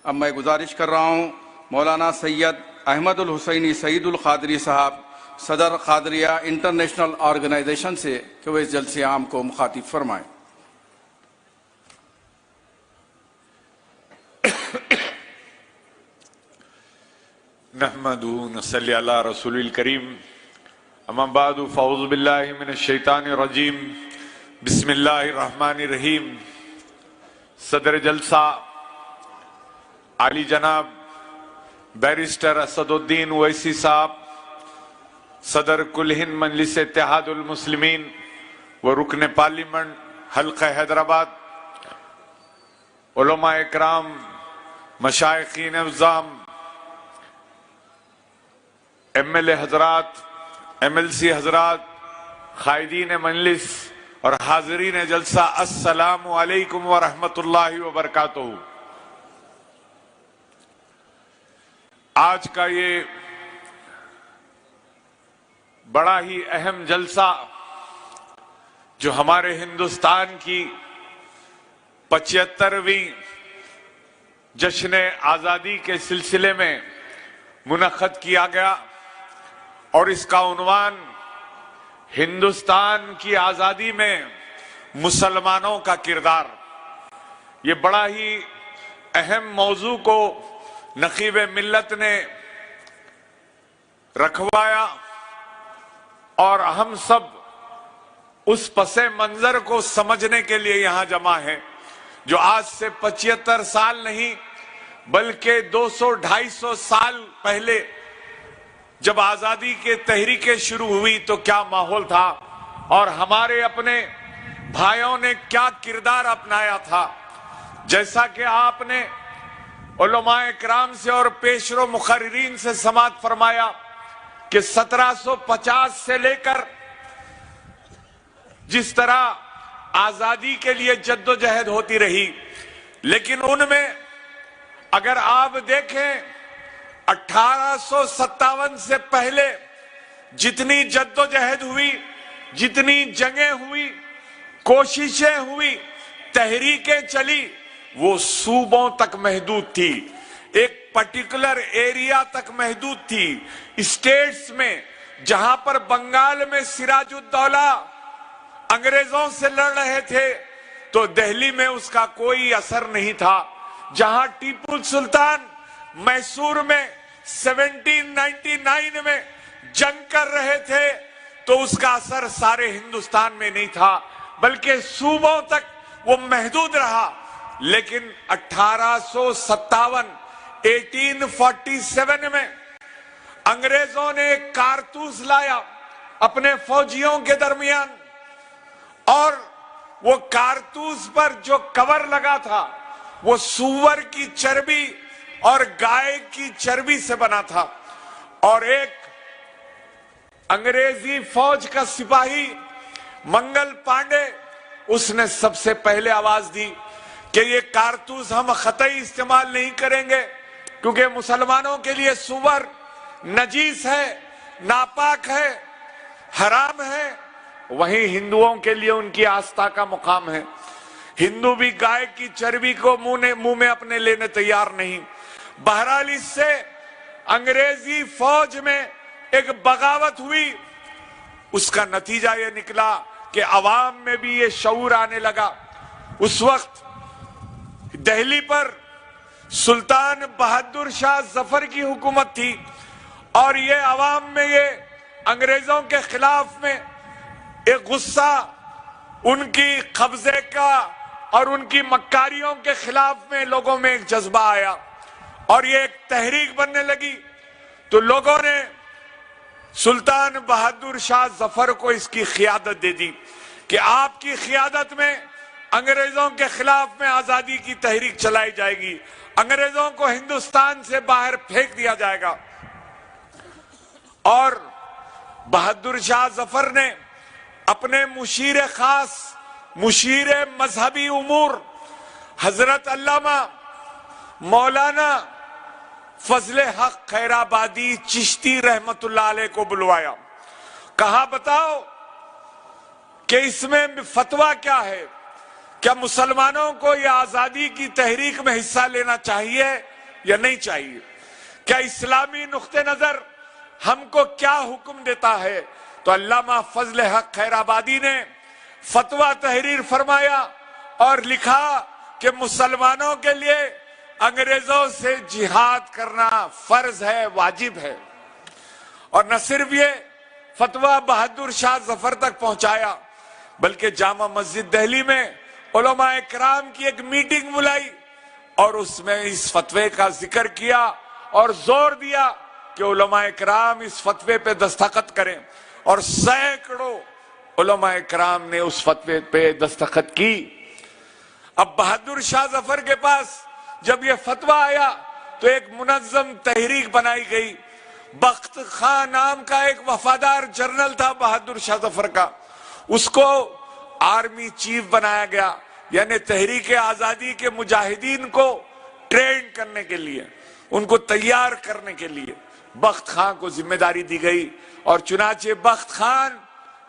اب میں گزارش کر رہا ہوں مولانا سید احمد الحسینی سعید القادری صاحب صدر قادریہ انٹرنیشنل آرگنائزیشن سے کہ وہ اس جلسے عام کو مخاطب فرمائیں۔ نحمدہ نصلی علی رسول الکریم اما بعد فاعوذ باللہ من الشیطان الرجیم بسم اللہ الرحمن الرحیم۔ صدر جلسہ عالی جناب بیرسٹر اسد الدین اویسی صاحب، صدر کل ہند مجلس اتحاد المسلمین و رکن پارلیمنٹ حلقہ حیدرآباد، علماء اکرام، مشائخین اعظام، ایم ایل اے حضرات، ایم ایل سی حضرات، قائدین مجلس اور حاضرین جلسہ، السلام علیکم ورحمۃ اللہ وبرکاتہ۔ آج کا یہ بڑا ہی اہم جلسہ جو ہمارے ہندوستان کی 75ویں جشن آزادی کے سلسلے میں منعقد کیا گیا، اور اس کا عنوان ہندوستان کی آزادی میں مسلمانوں کا کردار۔ یہ بڑا ہی اہم موضوع کو نقیب ملت نے رکھوایا، اور ہم سب اس پس منظر کو سمجھنے کے لیے یہاں جمع ہیں جو آج سے 75 سال نہیں بلکہ 200-250 سال پہلے جب آزادی کے تحریکیں شروع ہوئی تو کیا ماحول تھا، اور ہمارے اپنے بھائیوں نے کیا کردار اپنایا تھا۔ جیسا کہ آپ نے علماء اکرام سے اور پیشرو مقررین سے سماعت فرمایا کہ 1750 سے لے کر جس طرح آزادی کے لیے جد و جہد ہوتی رہی، لیکن ان میں اگر آپ دیکھیں 1857 سے پہلے جتنی جد و جہد ہوئی، جتنی جنگیں ہوئی، کوششیں ہوئی، تحریکیں چلی، وہ صوبوں تک محدود تھی، ایک پرٹیکولر ایریا تک محدود تھی، اسٹیٹس میں۔ جہاں پر بنگال میں سراج الدولہ انگریزوں سے لڑ رہے تھے تو دہلی میں اس کا کوئی اثر نہیں تھا۔ جہاں ٹیپو سلطان میسور میں 1799 میں جنگ کر رہے تھے تو اس کا اثر سارے ہندوستان میں نہیں تھا بلکہ صوبوں تک وہ محدود رہا۔ لیکن 1847 میں انگریزوں نے ایک کارتوس لایا اپنے فوجیوں کے درمیان، اور وہ کارتوس پر جو کور لگا تھا وہ سور کی چربی اور گائے کی چربی سے بنا تھا، اور ایک انگریزی فوج کا سپاہی منگل پانڈے اس نے سب سے پہلے آواز دی کہ یہ کارتوس ہم قطعی استعمال نہیں کریں گے کیونکہ مسلمانوں کے لیے سور نجیس ہے، ناپاک ہے، حرام ہے، وہیں ہندوؤں کے لیے ان کی آستھا کا مقام ہے۔ ہندو بھی گائے کی چربی کو منہ میں اپنے لینے تیار نہیں۔ بہرحال اس سے انگریزی فوج میں ایک بغاوت ہوئی، اس کا نتیجہ یہ نکلا کہ عوام میں بھی یہ شعور آنے لگا۔ اس وقت دہلی پر سلطان بہادر شاہ ظفر کی حکومت تھی، اور یہ عوام میں یہ انگریزوں کے خلاف میں ایک غصہ، ان کی قبضے کا اور ان کی مکاریوں کے خلاف میں لوگوں میں ایک جذبہ آیا، اور یہ ایک تحریک بننے لگی۔ تو لوگوں نے سلطان بہادر شاہ ظفر کو اس کی قیادت دے دی کہ آپ کی قیادت میں انگریزوں کے خلاف میں آزادی کی تحریک چلائی جائے گی، انگریزوں کو ہندوستان سے باہر پھینک دیا جائے گا۔ اور بہادر شاہ ظفر نے اپنے مشیر خاص، مشیر مذہبی امور حضرت علامہ مولانا فضل حق خیرآبادی چشتی رحمت اللہ علیہ کو بلوایا، کہا بتاؤ کہ اس میں فتویٰ کیا ہے، کیا مسلمانوں کو یہ آزادی کی تحریک میں حصہ لینا چاہیے یا نہیں چاہیے؟ کیا اسلامی نقطہ نظر ہم کو کیا حکم دیتا ہے؟ تو علامہ فضل حق خیر آبادی نے فتویٰ تحریر فرمایا اور لکھا کہ مسلمانوں کے لیے انگریزوں سے جہاد کرنا فرض ہے، واجب ہے۔ اور نہ صرف یہ فتویٰ بہادر شاہ ظفر تک پہنچایا، بلکہ جامع مسجد دہلی میں علماء کرام کی ایک میٹنگ بلائی اور اس میں اس فتوے کا ذکر کیا اور زور دیا کہ علماء کرام اس فتوے پہ دستخط کریں، اور سینکڑوں علماء کرام نے اس فتوے پہ دستخط کی۔ اب بہادر شاہ ظفر کے پاس جب یہ فتویٰ آیا تو ایک منظم تحریک بنائی گئی۔ بخت خان نام کا ایک وفادار جنرل تھا بہادر شاہ ظفر کا، اس کو آرمی چیف بنایا گیا، یعنی تحریک آزادی کے مجاہدین کو ٹرین کرنے کے لیے، ان کو تیار کرنے کے لیے بخت خان کو ذمہ داری دی گئی۔ اور چنانچہ بخت خان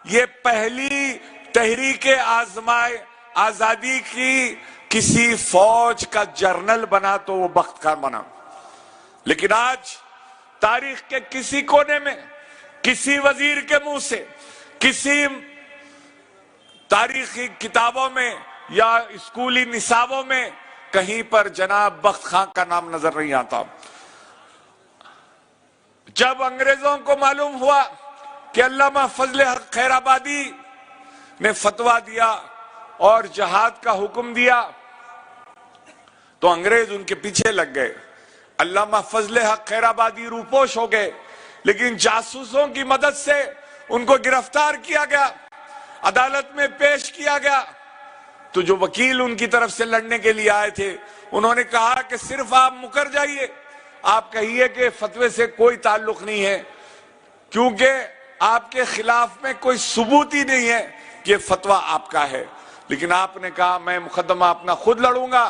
یہ پہلی تحریک آزادی کی کسی فوج کا جنرل بنا تو وہ بخت خان بنا۔ لیکن آج تاریخ کے کسی کونے میں، کسی وزیر کے منہ سے، کسی تاریخی کتابوں میں یا اسکولی نصابوں میں کہیں پر جناب بخت خان کا نام نظر نہیں آتا۔ جب انگریزوں کو معلوم ہوا کہ علامہ فضل حق خیر آبادی نے فتویٰ دیا اور جہاد کا حکم دیا تو انگریز ان کے پیچھے لگ گئے۔ علامہ فضل حق خیر آبادی روپوش ہو گئے، لیکن جاسوسوں کی مدد سے ان کو گرفتار کیا گیا، عدالت میں پیش کیا گیا۔ تو جو وکیل ان کی طرف سے لڑنے کے لیے آئے تھے انہوں نے کہا کہ صرف آپ مکر جائیے، آپ کہیے کہ فتوے سے کوئی تعلق نہیں ہے، کیونکہ آپ کے خلاف میں کوئی ثبوت ہی نہیں ہے کہ فتویٰ آپ کا ہے۔ لیکن آپ نے کہا میں مقدمہ اپنا خود لڑوں گا،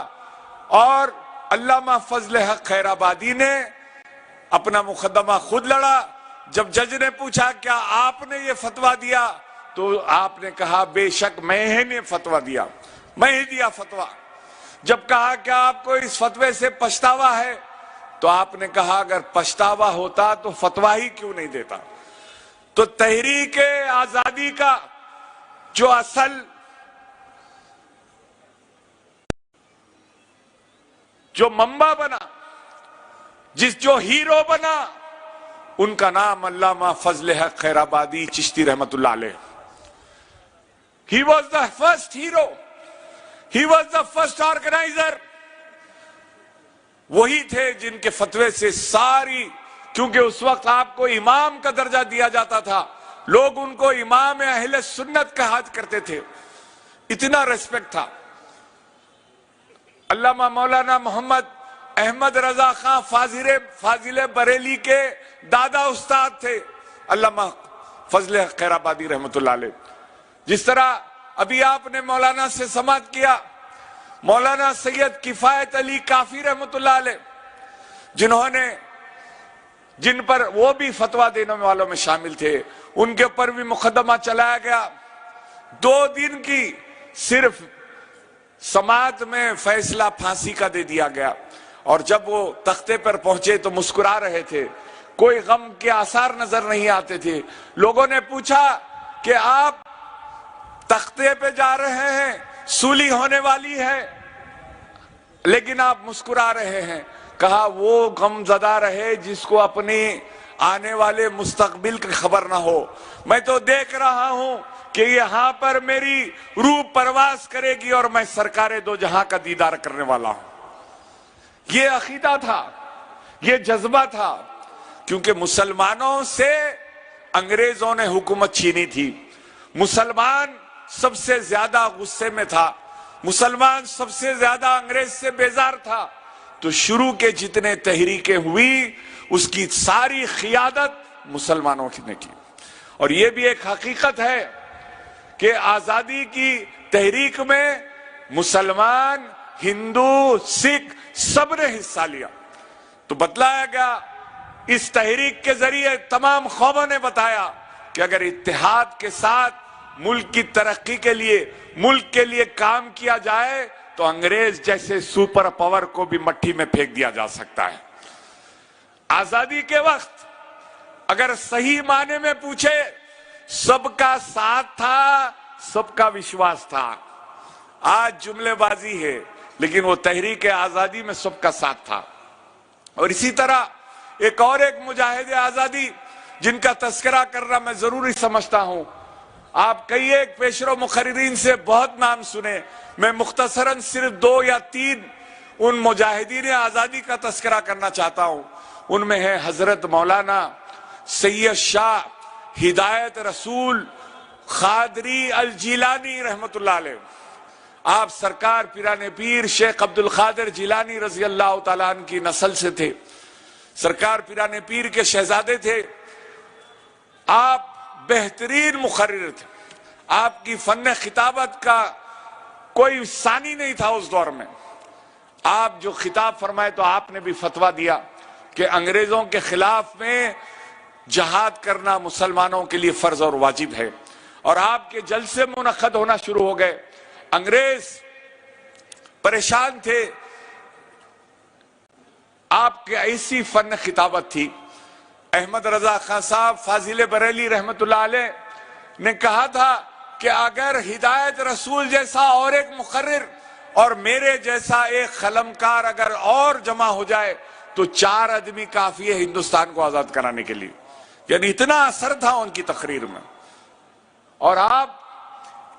اور علامہ فضل حق خیر آبادی نے اپنا مقدمہ خود لڑا۔ جب جج نے پوچھا کیا آپ نے یہ فتویٰ دیا تو آپ نے کہا بے شک میں نے فتویٰ دیا، میں ہی دیا فتویٰ۔ جب کہا کہ آپ کو اس فتوے سے پچھتاوا ہے تو آپ نے کہا اگر پچھتاوا ہوتا تو فتویٰ ہی کیوں نہیں دیتا۔ تو تحریک آزادی کا جو اصل جو منبع بنا، جو ہیرو بنا، ان کا نام علامہ فضل حق خیر آبادی چشتی رحمت اللہ علیہ۔ He was the first hero. He was the first organizer. وہی تھے جن کے فتوے سے ساری، کیونکہ اس وقت آپ کو امام کا درجہ دیا جاتا تھا، لوگ ان کو امام اہل سنت کہا کرتے تھے، اتنا ریسپیکٹ تھا۔ علامہ مولانا محمد احمد رضا خان فاضل بریلی کے دادا استاد تھے علامہ فضل حق خیر آبادی رحمت اللہ علیہ۔ جس طرح ابھی آپ نے مولانا سے سماعت کیا، مولانا سید کفایت علی کافی رحمت اللہ علیہ، جن پر وہ بھی فتویٰ دینے والوں میں شامل تھے، ان کے اوپر بھی مقدمہ چلایا گیا۔ 2 دن کی صرف سماعت میں فیصلہ پھانسی کا دے دیا گیا، اور جب وہ تختے پر پہنچے تو مسکرا رہے تھے، کوئی غم کے آثار نظر نہیں آتے تھے۔ لوگوں نے پوچھا کہ آپ تختے پہ جا رہے ہیں، سولی ہونے والی ہے، لیکن آپ مسکرا رہے ہیں۔ کہا وہ غم زدہ رہے جس کو اپنے آنے والے مستقبل کی خبر نہ ہو۔ میں تو دیکھ رہا ہوں کہ یہاں پر میری روح پرواز کرے گی اور میں سرکار دو جہاں کا دیدار کرنے والا ہوں۔ یہ عقیدہ تھا، یہ جذبہ تھا، کیونکہ مسلمانوں سے انگریزوں نے حکومت چھینی تھی۔ مسلمان سب سے زیادہ غصے میں تھا، مسلمان سب سے زیادہ انگریز سے بیزار تھا۔ تو شروع کے جتنے تحریکیں ہوئی اس کی ساری قیادت مسلمانوں نے کی۔ اور یہ بھی ایک حقیقت ہے کہ آزادی کی تحریک میں مسلمان، ہندو، سکھ سب نے حصہ لیا۔ تو بتلایا گیا، اس تحریک کے ذریعے تمام قوموں نے بتایا کہ اگر اتحاد کے ساتھ ملک کی ترقی کے لیے، ملک کے لیے کام کیا جائے تو انگریز جیسے سپر پاور کو بھی مٹھی میں پھینک دیا جا سکتا ہے۔ آزادی کے وقت اگر صحیح معنی میں پوچھے سب کا ساتھ تھا، سب کا وشواس تھا۔ آج جملے بازی ہے لیکن وہ تحریک آزادی میں سب کا ساتھ تھا۔ اور اسی طرح ایک مجاہد آزادی جن کا تذکرہ کرنا میں ضروری سمجھتا ہوں، آپ کئی ایک پیشرو مقررین سے بہت نام سنے، میں مختصراً صرف 2 یا 3 ان مجاہدین آزادی کا تذکرہ کرنا چاہتا ہوں۔ ان میں ہے حضرت مولانا سید شاہ ہدایت رسول قادری الجیلانی رحمت اللہ علیہ۔ آپ سرکار پیران پیر شیخ عبد القادر جیلانی رضی اللہ تعالیٰ عنہ کی نسل سے تھے، سرکار پیران پیر کے شہزادے تھے۔ آپ بہترین مقرر تھے، آپ کی فن خطابت کا کوئی ثانی نہیں تھا اس دور میں۔ آپ جو خطاب فرمائے تو آپ نے بھی فتویٰ دیا کہ انگریزوں کے خلاف میں جہاد کرنا مسلمانوں کے لیے فرض اور واجب ہے، اور آپ کے جلسے منعقد ہونا شروع ہو گئے۔ انگریز پریشان تھے، آپ کے ایسی فن خطابت تھی۔ احمد رضا خان صاحب فاضل بریلی رحمت اللہ علیہ نے کہا تھا کہ اگر ہدایت رسول جیسا اور ایک مقرر اور میرے جیسا ایک قلمکار اگر اور جمع ہو جائے تو 4 آدمی کافی ہے ہندوستان کو آزاد کرانے کے لیے۔ یعنی اتنا اثر تھا ان کی تقریر میں۔ اور آپ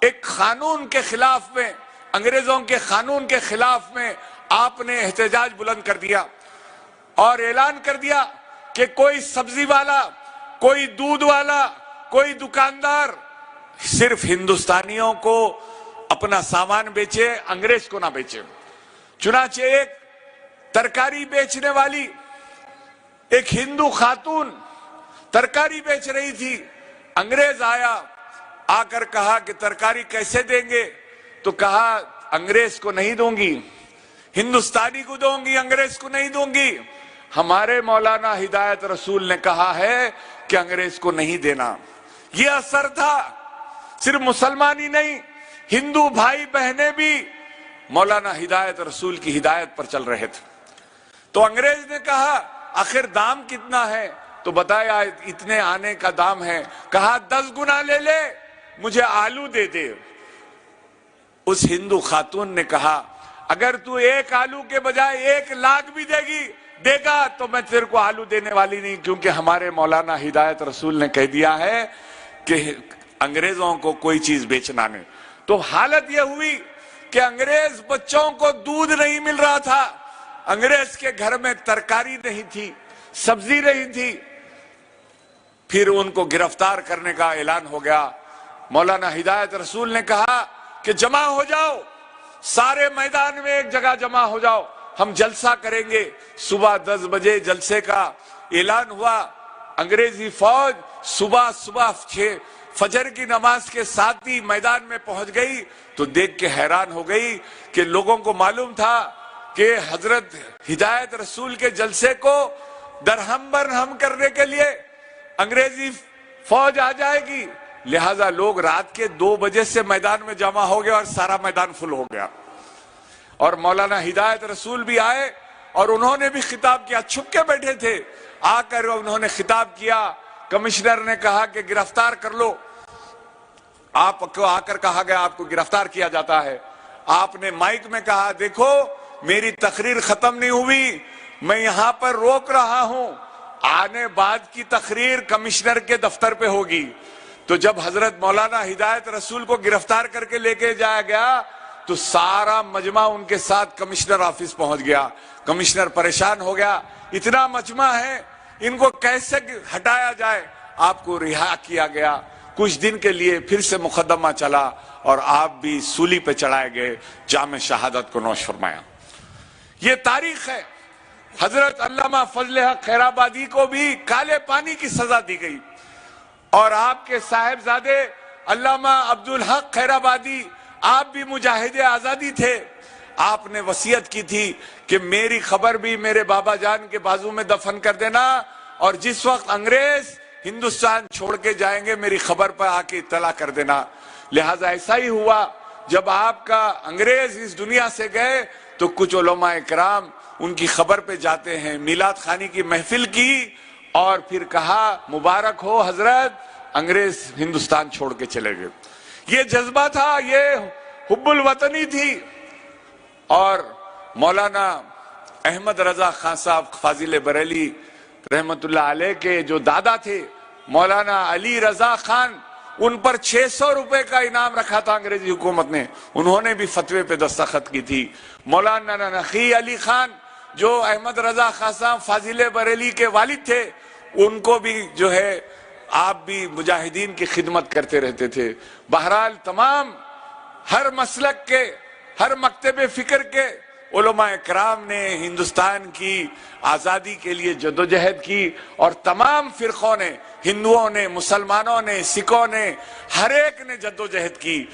ایک قانون کے خلاف میں، انگریزوں کے قانون کے خلاف میں آپ نے احتجاج بلند کر دیا اور اعلان کر دیا کہ کوئی سبزی والا، کوئی دودھ والا، کوئی دکاندار صرف ہندوستانیوں کو اپنا سامان بیچے، انگریز کو نہ بیچے۔ چنانچہ ایک ترکاری بیچنے والی ایک ہندو خاتون ترکاری بیچ رہی تھی، انگریز آیا، آ کر کہا کہ ترکاری کیسے دیں گے؟ تو کہا انگریز کو نہیں دوں گی، ہندوستانی کو دوں گی، انگریز کو نہیں دوں گی۔ ہمارے مولانا ہدایت رسول نے کہا ہے کہ انگریز کو نہیں دینا۔ یہ اثر تھا، صرف مسلمان ہی نہیں، ہندو بھائی بہنیں بھی مولانا ہدایت رسول کی ہدایت پر چل رہے تھے۔ تو انگریز نے کہا آخر دام کتنا ہے؟ تو بتایا اتنے آنے کا دام ہے۔ کہا 10 گنا لے لے، مجھے آلو دے دے۔ اس ہندو خاتون نے کہا اگر تو 1 آلو کے بجائے 1 لاکھ بھی دے گا تو میں تیرے کو آلو دینے والی نہیں، کیونکہ ہمارے مولانا ہدایت رسول نے کہہ دیا ہے کہ انگریزوں کو کوئی چیز بیچنا نہیں۔ تو حالت یہ ہوئی کہ انگریز بچوں کو دودھ نہیں مل رہا تھا، انگریز کے گھر میں ترکاری نہیں تھی، سبزی نہیں تھی۔ پھر ان کو گرفتار کرنے کا اعلان ہو گیا۔ مولانا ہدایت رسول نے کہا کہ جمع ہو جاؤ، سارے میدان میں ایک جگہ جمع ہو جاؤ، ہم جلسہ کریں گے۔ صبح 10 بجے جلسے کا اعلان ہوا۔ انگریزی فوج صبح 6 فجر کی نماز کے ساتھ ہی میدان میں پہنچ گئی تو دیکھ کے حیران ہو گئی کہ لوگوں کو معلوم تھا کہ حضرت ہدایت رسول کے جلسے کو درہم برہم کرنے کے لیے انگریزی فوج آ جائے گی، لہذا لوگ رات کے 2 بجے سے میدان میں جمع ہو گئے اور سارا میدان فل ہو گیا۔ اور مولانا ہدایت رسول بھی آئے اور انہوں نے بھی خطاب کیا، چھپ کے بیٹھے تھے، آ کر انہوں نے خطاب کیا۔ کمشنر نے کہا کہ گرفتار کر لو، آپ کو آ کر کہا گیا آپ کو گرفتار کیا جاتا ہے۔ آپ نے مائک میں کہا دیکھو میری تقریر ختم نہیں ہوئی، میں یہاں پر روک رہا ہوں، آنے بعد کی تقریر کمشنر کے دفتر پہ ہوگی۔ تو جب حضرت مولانا ہدایت رسول کو گرفتار کر کے لے کے جایا گیا تو سارا مجمع ان کے ساتھ کمشنر آفس پہنچ گیا۔ کمشنر پریشان ہو گیا، اتنا مجمع ہے، ان کو کیسے ہٹایا جائے؟ آپ کو رہا کیا گیا۔ کچھ دن کے لیے پھر سے مقدمہ چلا اور آپ بھی سولی پہ چڑھائے گئے، جام شہادت کو نوش فرمایا۔ یہ تاریخ ہے۔ حضرت علامہ فضل حق خیرآبادی کو بھی کالے پانی کی سزا دی گئی، اور آپ کے صاحبزادے علامہ عبدالحق خیرآبادی آپ بھی مجاہد آزادی تھے۔ آپ نے وصیت کی تھی کہ میری خبر بھی میرے بابا جان کے بازو میں دفن کر دینا، اور جس وقت انگریز ہندوستان چھوڑ کے جائیں گے میری خبر پر آ کے اطلاع کر دینا۔ لہٰذا ایسا ہی ہوا۔ جب آپ کا انگریز اس دنیا سے گئے تو کچھ علماء کرام ان کی خبر پہ جاتے ہیں، میلاد خانی کی محفل کی اور پھر کہا مبارک ہو حضرت، انگریز ہندوستان چھوڑ کے چلے گئے۔ یہ جذبہ تھا، یہ حب الوطنی تھی۔ اور مولانا احمد رضا خان صاحب فاضل بریلی رحمت اللہ علیہ کے جو دادا تھے مولانا علی رضا خان، ان پر 600 روپے کا انعام رکھا تھا انگریزی حکومت نے، انہوں نے بھی فتوے پہ دستخط کی تھی۔ مولانا نقی علی خان جو احمد رضا خان صاحب فاضل بریلی کے والد تھے، ان کو بھی جو ہے آپ بھی مجاہدین کی خدمت کرتے رہتے تھے۔ بہرحال تمام ہر مسلک کے، ہر مکتب فکر کے علماء کرام نے ہندوستان کی آزادی کے لیے جدوجہد کی، اور تمام فرقوں نے، ہندوؤں نے، مسلمانوں نے، سکھوں نے، ہر ایک نے جدوجہد کی۔